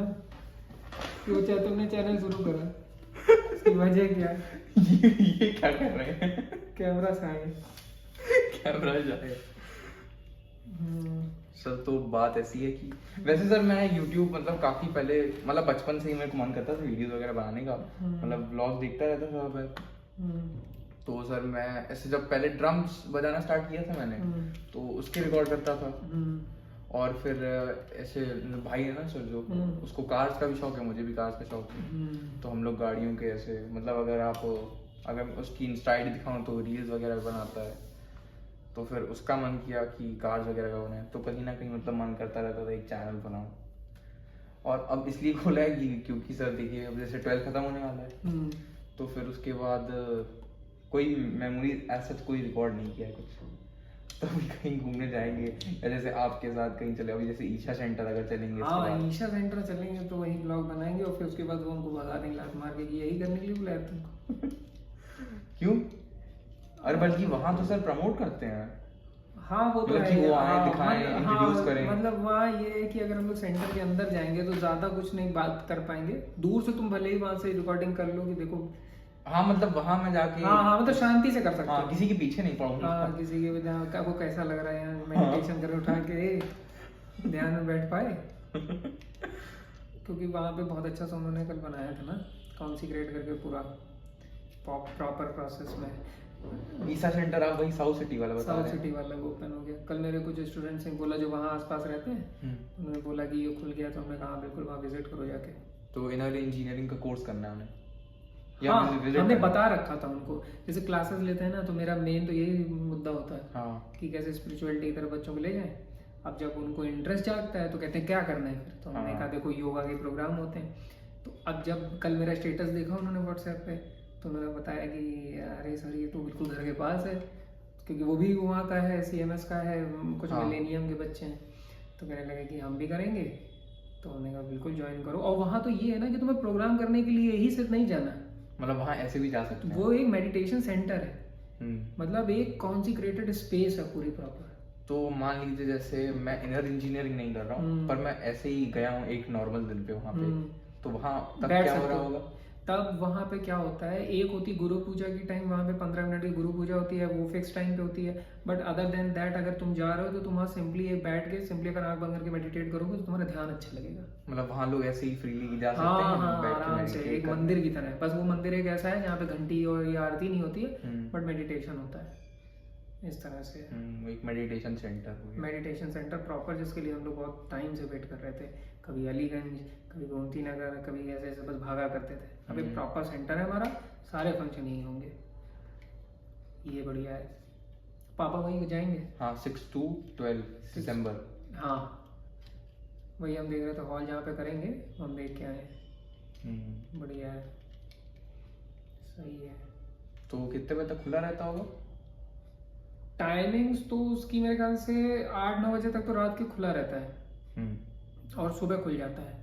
ना, क्यों चाहे तुमने चैनल शुरू करा, इसकी वजह क्या है? ये क्या कर रहे हैं? कैमरा से आगे। कैमरा जाए। सर तो बात ऐसी है कि वैसे सर मैं YouTube मतलब काफी पहले मतलब बचपन से ही मेरे को मन करता था वीडियोस वगैरह बनाने का, मतलब व्लॉग देखता रहता था मैं। तो सर मैं ऐसे जब पहले ड्रम्स बजाना स्टार्ट किया था मैंने, तो उसके रिकॉर्ड करता था। और फिर ऐसे भाई है ना सर जो, उसको कार्स का भी शौक है, मुझे भी कार्स का शौक है। तो हम लोग गाड़ियों के ऐसे मतलब अगर उसकी इंस्टा आईडी दिखाऊं तो रील्स वगैरह बनाता है। तो फिर उसका मन किया कि कार्स वगैरह का बनाए, तो कहीं ना कहीं मतलब मन करता रहता था एक चैनल बनाऊं। और अब इसलिए खोला है कि क्योंकि सर देखिए अब जैसे 12th खत्म होने वाला है, तो फिर उसके बाद कोई मेमोरी ऐसा कोई रिकॉर्ड नहीं किया है कुछ। तो अभी कहीं घूमने जाएंगे या जैसे आपके साथ कहीं चले, अभी जैसे ईशा सेंटर अगर चलेंगे। हाँ ईशा सेंटर चलेंगे तो वही ब्लॉग बनाएंगे और फिर उसके बाद वो हमको भगा देंगे लात मार के कि यही करने के लिए बुलाया तुमको। क्यों? अरे बल्कि वहाँ तो सर प्रमोट करते हैं। हाँ वो तो मतलब है। कि वो आए, हाँ, दिखाएं, इंट्रोड्यूस करें। मतलब वहाँ ये है कि अगर हम लोग सेंटर के अंदर जाएंगे तो ज्यादा कुछ नहीं बात कर पाएंगे। दूर से तुम भले ही वहाँ से रिकॉर्डिंग कर लो कि देखो। हाँ मतलब वहाँ मैं जाके हाँ मतलब शांति से कर सकते हो। हाँ, किसी के पीछे नहीं पड़ूंगा। हाँ किसी के भी वो कैसा लग रहा है यहाँ मेडिटेशन करे उठा के ध्यान में बैठ पाए। क्योंकि वहाँ पे बहुत अच्छा सा उन्होंने कल बनाया था ना, कॉन्सिक्रेट करके पूरा प्रॉपर प्रोसेस में। ईसा सेंटर आप वही साउथ सिटी वाला बता रहे हैं? साउथ सिटी वाला वो ओपन हो गया कल। मेरे कुछ स्टूडेंट्स ने बोला जो वहाँ आसपास रहते हैं, उन्होंने बोला कि ये खुल गया, तो हमने कहा बिल्कुल वहाँ विजिट करो जाके। तो इनर इंजीनियरिंग का कोर्स करना है हमें? हाँ हमने बता रखा था उनको, जैसे क्लासेस लेते हैं ना तो मेरा मेन तो यही मुद्दा होता है। हाँ। कि कैसे स्पिरिचुअलिटी की तरफ बच्चों को ले जाएं। अब जब उनको इंटरेस्ट जागता है तो कहते हैं क्या करना है फिर, तो हमने कहा देखो योगा के प्रोग्राम होते हैं। तो अब जब कल मेरा स्टेटस देखा उन्होंने व्हाट्सएप पे, तो उन्होंने बताया कि अरे सर ये तो बिल्कुल घर के पास है, क्योंकि वो भी वहाँ का है, CMS का है, कुछ मिलेनियम के बच्चे हैं। तो कहने लगे कि हम भी करेंगे, तो उन्होंने कहा बिल्कुल ज्वाइन करो। और वहाँ तो ये है ना कि तुम्हें प्रोग्राम करने के लिए ही सिर्फ नहीं जाना, मतलब वहाँ ऐसे भी जा सकते हैं। वो एक मेडिटेशन सेंटर है, मतलब एक कॉन्सिक्रेटेड स्पेस है पूरी प्रॉपर। तो मान लीजिए जैसे मैं इनर इंजीनियरिंग नहीं कर रहा हूँ, पर मैं ऐसे ही गया हूँ एक नॉर्मल दिन पे वहाँ पे, तो वहाँ तब क्या हो रहा होगा? तब वहाँ पे क्या होता है, एक होती गुरु पूजा की टाइम, वहाँ पे 15 मिनट की गुरु पूजा होती है, वो फिक्स टाइम पे होती है। बट अदर देन दैट अगर तुम जा रहे हो तो तुम वहाँ सिंपली एक बैठ के सिंपली अगर आंख बंद करके मेडिटेट करोगे तो तुम्हारा ध्यान अच्छा लगेगा। मतलब वहाँ लोग ऐसे ही फ्रीली जा सकते हाँ हैं? हाँ आराम से, एक मंदिर की तरह है। बस वो मंदिर एक ऐसा है जहाँ पे घंटी और ये आरती नहीं होती है, बट मेडिटेशन होता है इस तरह से। एक meditation centre, meditation centre proper, जिसके लिए हम लोग बहुत टाइम से वेट कर रहे थे। कभी अलीगंज, कभी गोमती नगर, कभी ऐसे ऐसे बस भागा करते थे। अभी प्रॉपर सेंटर है हमारा, सारे फंक्शन यही होंगे, ये बढ़िया है। पापा वहीं जाएंगे। हाँ 6 to 12 दिसंबर। हाँ वही हम देख रहे थे हॉल जहाँ पे करेंगे, हम देख के आए। बढ़िया है, सही है। तो कितने बजे तक खुला रहता होगा? टाइमिंग्स तो उसकी मेरे ख्याल से 8-9 बजे तक तो रात के खुला रहता है, और सुबह खुल जाता है।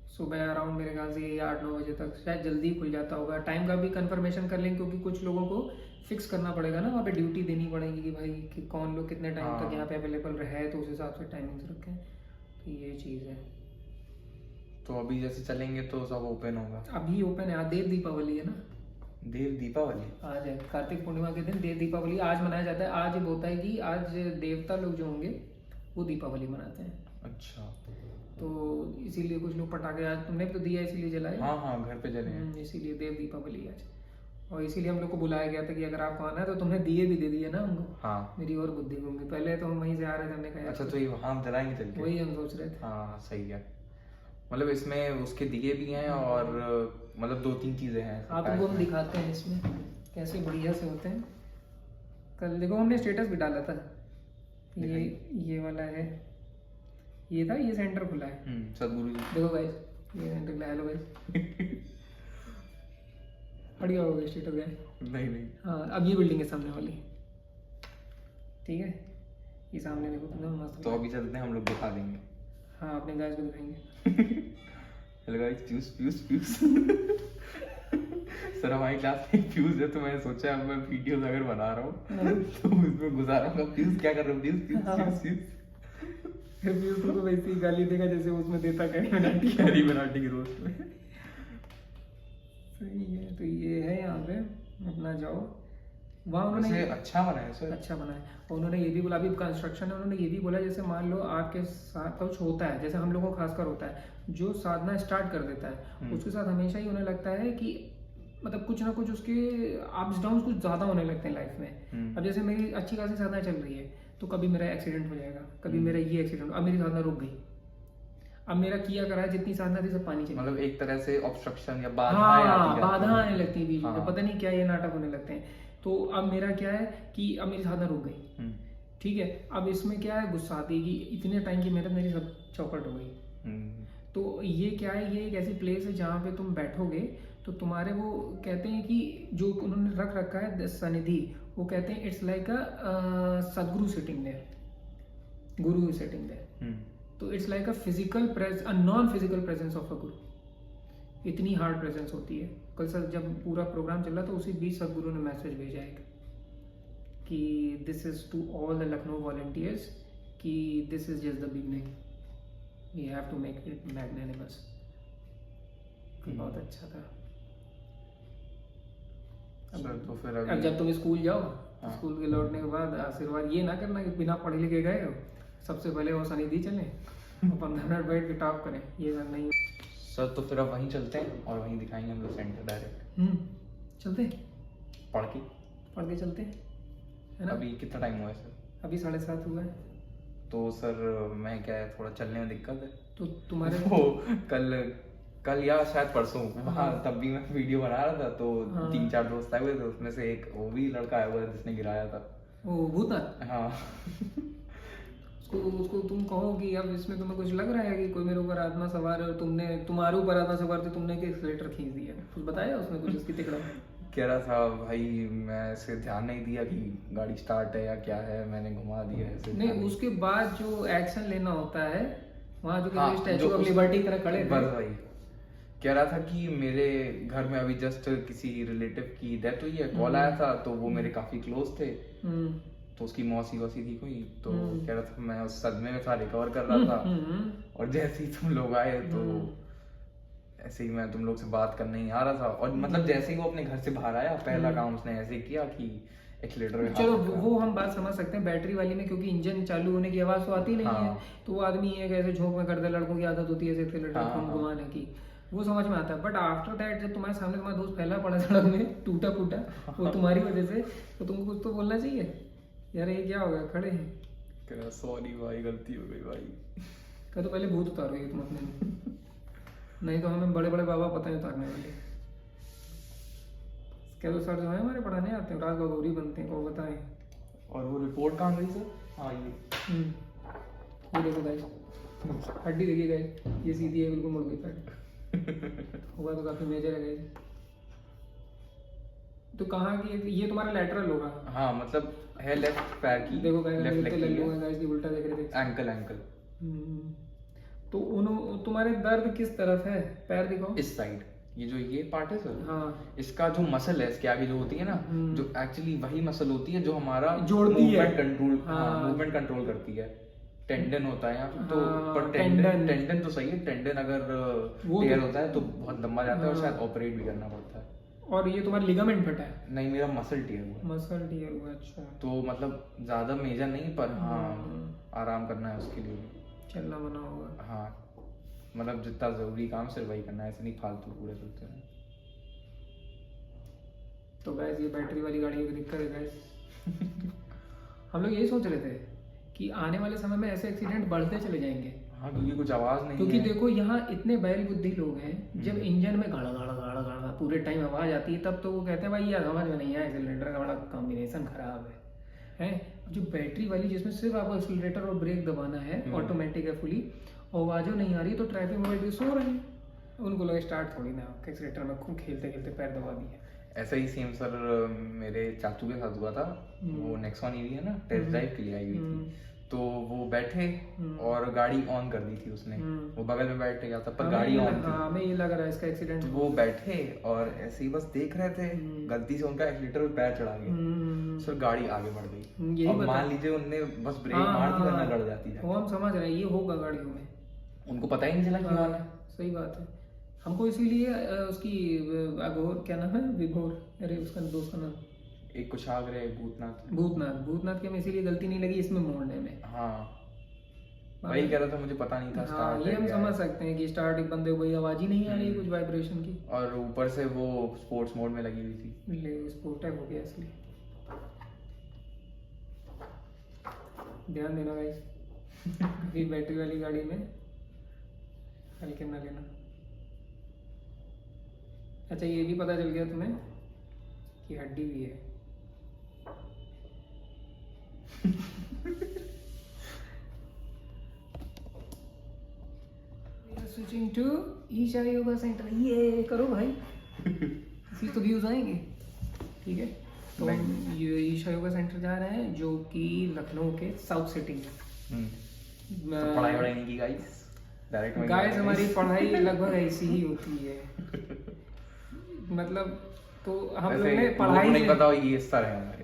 सुबह अराउंड मेरे ख्याल से 8-9 बजे तक, शायद जल्दी खुल जाता होगा। टाइम का भी कंफर्मेशन कर लेंगे, क्योंकि कुछ लोगों को फिक्स करना पड़ेगा ना, वहाँ पे ड्यूटी देनी पड़ेगी कि भाई कि कौन लोग कितने टाइम तक यहाँ पे अवेलेबल रहे, तो उस हिसाब से टाइमिंग्स रखें। तो ये चीज़ है। तो अभी जैसे चलेंगे तो सब ओपन होगा? अभी ओपन है, देव दीपावली है ना। देव दीपावली आज है, कार्तिक पूर्णिमा के दिन देव दीपावली आज मनाया जाता है। आज होता है कि आज देवता लोग जो होंगे वो दीपावली मनाते हैं। अच्छा। तो इसीलिए कुछ लोग पटाखे, आज तुमने भी तो दिया इसीलिए जलाए। हाँ घर पे जले हैं। इसीलिए देव दीपावली आज, और इसीलिए हम लोग को बुलाया गया था कि अगर आपको आना है तो तुमने दिए भी दे दिए ना हमको। हाँ मेरी और बुद्धि घूमी, पहले तो हम वहीं से आ रहे थे, हमने कहा अच्छा तो ये वहाँ हम जलाएंगे चल के? वही हम सोच रहे थे। हाँ सही है। मतलब इसमें उसके दिए भी हैं और मतलब 2-3 चीजें हैं। हाँ तुमको हम दिखाते हैं इसमें कैसे बढ़िया से होते हैं। कल देखो हमने स्टेटस भी डाला था, ये वाला है, ये था, ये सेंटर खुला है। सदगुरु जी देखो भाई, ये सेंटर खुला है। हेलो भाई बढ़िया हो गया स्टेटस गए। नहीं हाँ अब ये बिल्डिंग है सामने वाली, ठीक है, ये सामने देखो कितना मस्त। तो अभी चलते हैं हम लोग, दिखा देंगे। हाँ अपने गाइस को दिखाएंगे। हेलो गाइस, फ्यूज सर हमारी क्लास में फ्यूज है, तो मैंने सोचा अब मैं वीडियोस अगर बना रहा हूँ तो उसमें घुसा रहा हूँ फ्यूज क्या कर रहा हूँ, फ्यूज। फिर भी उसको वैसे ही गाली देगा जैसे उसमें देता कैरी बनाटी। कैरी बनाटी की रोस्ट में। सही है। तो ये है यहाँ पे, अपना जाओ वहाँ। उन्होंने वैसे अच्छा बना है सर। अच्छा बना है। और उन्होंने ये भी बोला, अभी कंस्ट्रक्शन है, उन्होंने ये भी बोला जैसे मान लो आपके साथ कुछ होता है, जैसे हम लोगों को खासकर होता है, जो साधना स्टार्ट कर देता है उसके साथ हमेशा ही उन्हें लगता है कि मतलब कुछ ना कुछ उसके अप्स डाउन कुछ ज़्यादा होने लगते हैं लाइफ में। अब जैसे मेरी अच्छी खासी साधना चल रही है, तो कभी मेरा एक्सीडेंट हो जाएगा, कभी मेरा ये एक्सीडेंट, अब मेरी साधना रुक गई, अब मेरा किया करा है जितनी साधना थी सब पानी चली। मतलब एक तरह से ऑब्स्ट्रक्शन या हाँ, बाधा आने लगती है बीच में, पता नहीं क्या ये नाटक होने लगते हैं। तो अब मेरा क्या है कि अब मेरी साधना रुक गई, ठीक है। अब इसमें क्या है, गुस्सा आती है कि इतने टाइम की मेहनत मेरी सब चौपट हो गई। तो ये क्या है, ये एक ऐसी प्लेस है जहाँ पे तुम बैठोगे तो तुम्हारे वो कहते हैं कि जो उन्होंने रख रखा है सनिधि, वो कहते हैं इट्स लाइक अ सदगुरु sitting there, Guru sitting there. तो it's like a non physical presence of a गुरु। इतनी हार्ड प्रेजेंस होती है। कल सर जब पूरा प्रोग्राम चल रहा था उसी बीच सदगुरु ने मैसेज भेजा एक कि this is to all the Lucknow volunteers कि this is just the beginning, we have to make it magnanimous. बहुत अच्छा था। तो फिर अब जब तुम स्कूल जाओ, स्कूल के लौटने के बाद आशीर्वाद ये ना करना कि बिना पढ़े लिखे गए हो, सबसे पहले वो सनिधि चले और 15 मिनट बैठ के टॉप करें, ये सब नहीं सर। तो फिर अब वहीं चलते हैं और वहीं दिखाएंगे हम लोग सेंटर डायरेक्ट। चलते पढ़ के चलते हैं, है ना। अभी कितना टाइम हुआ है सर? अभी 7:30 हुआ है। तो सर मैं क्या है, थोड़ा चलने में दिक्कत है। तो तुम्हारे वो कल या शायद परसों वहाँ तब भी मैं वीडियो बना रहा था, तो 3-4 दोस्त आए हुए थे, उसमें से एक वो भी लड़का आया हुआ था जिसने गिराया था। ओ भूता। हाँ। उसको तुम कहो कि अब इसमें तुम्हें कुछ लग रहा है कि कोई मेरे ऊपर आत्मा सवार है और तुम्हारे ऊपर आत्मा सवार थी, तुमने एक्सीलेटर खींच दिया, कुछ बताया उसने कुछ उसकी तिकड़ा? कह रहा था भाई मैं ऐसे ध्यान नहीं दिया कि गाड़ी स्टार्ट है या क्या है, मैंने घुमा दिया ऐसे। नहीं, उसके बाद जो एक्शन लेना होता है वहाँ जो हाँ, स्टैचू ऑफ लिबर्टी की तरह खड़े थे। बस भाई कह रहा था कि मेरे घर में अभी जस्ट किसी रिलेटिव की डेथ हुई है, कॉल आया था, तो वो मेरे काफी क्लोज थे, तो उसकी मौसी थी कोई, तो कह रहा था मैं उस सदमे में था, रिकवर कर रहा था, और जैसे ही तुम लोग आए तो ऐसे ही मैं तुम लोग से बात करने ही आ रहा था, और मतलब जैसे ही वो अपने घर से बाहर आया पहला काम उसने ऐसे किया कि एक्सीलेटर में चलो वो हम बात समझ सकते हैं बैटरी वाली में, क्योंकि इंजन चालू होने की आवाज तो आती नहीं है, तो वो आदमी है कैसे झोंक में कर दे, लड़कों की आदत होती है एक्सीलेटर घुमाने की, वो समझ में आता है। बट आफ्टर दैट जब तुम्हारे सामने तुम्हारा दोस्त फैला पड़ा सड़क में टूटा फूटा, वो तुम्हारी वजह से, तो तुमको कुछ तो बोलना चाहिए, यार ये क्या हो गया, खड़े हैं। सॉरी भाई गलती हो गई भाई। क्या तो पहले भूत उतारो ये तुम अपने में, नहीं तो हमें बड़े बड़े बाबा पता है उतारने वाले। क्या तो सर जो है हमारे पढ़ाने आते हैं, रात को गौरी बनते हैं, को बताएं। और वो रिपोर्ट कहाँ गई सर? हाँ ये देखो गाइस, हड्डी देखिए गाइस, ये सीधी है बिल्कुल, मुड़ गई पैर हुआ तो काफी मेजर है गाइस। तो कहाँ की ये तुम्हारा लैटरल होगा? हाँ मतलब है लेफ्ट पैर की, देखो गाइस गाइस की उल्टा देख रहे थे, एंकल। तो तुम्हारे दर्द किस तरफ है? पैर दिखाओ, इस साइड, ये पार्ट है सर। हाँ, इसका जो मसल है इसके आगे जो होती है ना, जो एक्चुअली वही मसल होती है जो हमारा जोड़ती है, मूवमेंट कंट्रोल करती है। टेंडन होता है यहाँ तो, पर टेंडन तो सही है, टेंडन अगर टेयर होता है तो बहुत लंबा जाता है और शायद ऑपरेट भी करना पड़ता है। और ये तुम्हारा लिगामेंट फटा है? नहीं, मेरा मसल टियर हुआ है। मसल टियर हुआ, अच्छा। तो मतलब ज्यादा मेजर नहीं, पर हाँ आराम करना है उसके लिए, चलना बना होगा। हाँ मतलब जितना जरूरी काम सिर्फ वही करना है, ऐसे नहीं फालतू पूरे चलते हैं। तो गैस ये बैटरी वाली गाड़ियों की दिक्कत है गैस। हम लोग यही सोच रहे थे कि आने वाले समय में ऐसे एक्सीडेंट बढ़ते चले जाएंगे। हाँ, क्योंकि कुछ आवाज नहीं क्योंकि है। देखो यहाँ इतने बैल बुद्धि लोग हैं, जब इंजन में गाड़ा पूरे टाइम आवाज आती है तब तो वो कहते हैं भाई यार समझ में नहीं आया, एक्सीलरेटर का बड़ा कॉम्बिनेशन खराब है। जो बैटरी वाली जिसमें सिर्फ आपको एक्सीलरेटर और ब्रेक दबाना है, ऑटोमेटिक है फुली, आवाज़ों नहीं आ रही, तो ट्रैफिक में बैठ के सो रहे हैं, उनको लगे स्टार्ट थोड़ी ना, एक्सीलरेटर में खूब खेलते खेलते पैर दबा दिए। ऐसा ही सेम सर मेरे चाचू के साथ हुआ था। वो नेक्सॉन ईवी है ना, टेस्ट ड्राइव के लिए आई हुई थी, तो वो बैठे और गाड़ी ऑन कर दी थी उसने, वो बगल में बैठ गया था पर गाड़ी ऑन थी। हमें ये लग रहा है इसका एक्सीडेंट। तो वो बैठे और ऐसे ही बस देख रहे थे, गलती से उनका एक्सीलेटर पे पैर चढ़ा गया, सर गाड़ी आगे बढ़ गई। अब मान लीजिए उनने बस ब्रेक मार दी वरना लड़ जाती है। वो हम समझ रहे हैं, ये होगा गाड़ियों में, उनको पता ही नहीं चला क्यों आना। सही बात है। हमको इसीलिए उसकी अघोर क्या नाम है, विभोर, अरे उसका दोस्त का नाम एक कुशाग्र है, भूतनाथ की हमें इसीलिए गलती नहीं लगी इसमें मोड़ने में। हाँ वही कह रहा था, मुझे पता नहीं था स्टार्ट। ये हम समझ सकते हैं कि स्टार्ट एक बंदे को भाई आवाज ही नहीं आ रही कुछ वाइब्रेशन की, और ऊपर से वो स्पोर्ट्स मोड में लगी हुई थी। ले स्पोर्ट टाइप हो गया इसलिए ध्यान देना गाइस। ये बैटरी वाली गाड़ी में हल्के ना लेना। अच्छा ये भी पता चल गया तुम्हें कि हड्डी भी है। Switching to Isha yoga centre, ये करो भाई। इसी तो व्यूज आएंगे, ठीक है। तो हम ये ईशा योगा सेंटर जा रहे हैं जो कि लखनऊ के साउथ सिटी में। तो पढ़ाई वढ़ाई नहीं की गाइस, डायरेक्ट में गाइस हमारी पढ़ाई लगभग ऐसी ही होती है। मतलब तो हम लोग ने पढ़ाई नहीं पता ये सर है हमारे।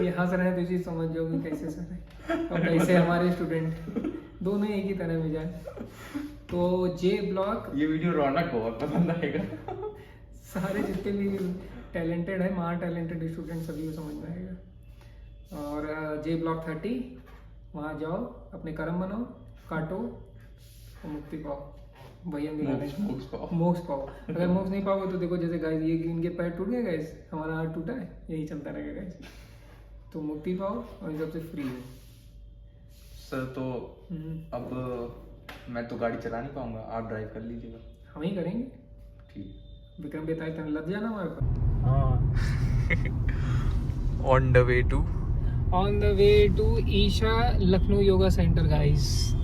ये हंस रहे हैं तो चीज समझ जाओगे कैसे सर है और कैसे हमारे स्टूडेंट, दोनों एक ही तरह में जाए। तो जे ब्लॉक, ये वीडियो रौनक बहुत पसंद आएगा। सारे जितने भी टैलेंटेड है, महा टैलेंटेड स्टूडेंट सभी को समझ में आएगा। और जे ब्लॉक 30 वहाँ जाओ, अपने कर्म बनाओ, काटो और मुक्ति पाओ। भैया मोक्ष पाओ। अगर मोक्ष नहीं पाओगे तो देखो जैसे गाइस ये इनके पैर टूट गए गाइस, हमारा हाथ टूटा है, यही चलता रहेगा गाइस। तो मुक्ति पाओ और सबसे फ्री हो। सर तो अब मैं तो गाड़ी चला नहीं पाऊंगा, आप ड्राइव कर लीजिएगा। हम ही करेंगे, ठीक। विक्रम बेताई तन लग जाना हमारे पर। हाँ। On the way to Isha Lucknow yoga centre guys.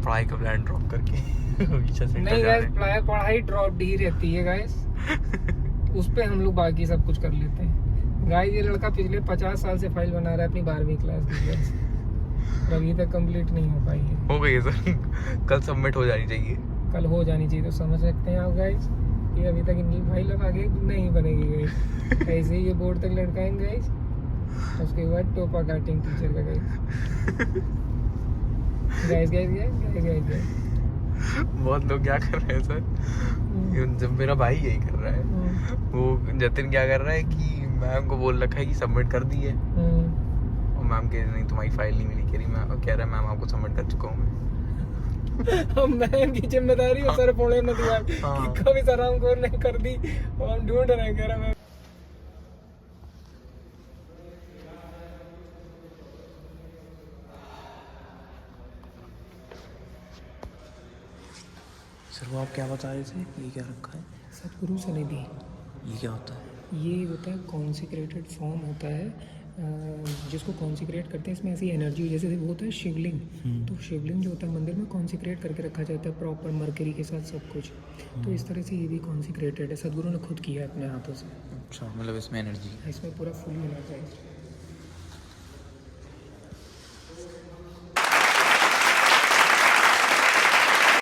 पढ़ाई का प्लान ड्रॉप करके ईशा सेंटर नहीं गाइस, पढ़ाई ड्रॉप ही रहती है गाइस। उस पे हम लोग बाकी सब कुछ कर लेते हैं गाइस। ये लड़का पिछले 50 साल से फाइल बना रहा है अपनी 12वीं क्लास की गाइस, अभी तक कंप्लीट नहीं हो पाई है। हो गई है सर, कल सबमिट हो जानी चाहिए। कल हो जानी चाहिए। तो समझ सकते हैं आप गाइस कि अभी तक इनकी फाइल अब आगे नहीं बनेगी गाइस। ऐसे ही ये बोर्ड तक लटकाएंगे गाइस, उसके बाद टोपा काटेंगे टीचर का गाइस। बहुत लोग क्या कर रहे हैं सर, जब मेरा भाई यही कर रहा है, वो जतिन क्या कर रहा है कि मैम को बोल रखा है कि सबमिट कर दी है, और मैम कह रही नहीं तुम्हारी फाइल नहीं मिली, कह रही मैं कह रहा है मैम आपको सबमिट कर चुका हूँ मैं। हम मैम की जिम्मेदारी है सर फोड़े न दिया कि कभी सर हमको नहीं कर दी और हम ढूंढ रहे हैं, कह रहा मैं। सर वो आप क्या बता रहे थे, ये क्या रखा है? सतगुरु सनिधि। ये क्या होता है? ये होता है कॉन्सिक्रेटेड फॉर्म होता है, जिसको कॉन्सिक्रेट करते हैं। इसमें ऐसी एनर्जी जैसे वो होता है शिवलिंग, तो शिवलिंग जो होता है मंदिर में कॉन्सिक्रेट करके रखा जाता है प्रॉपर मरकरी के साथ सब कुछ। तो इस तरह से ये भी कॉन्सिक्रेटेड है, सदगुरु ने खुद किया है अपने हाथों से। अच्छा, मतलब इसमें एनर्जी, इसमें पूरा फुल एनर्जाइज।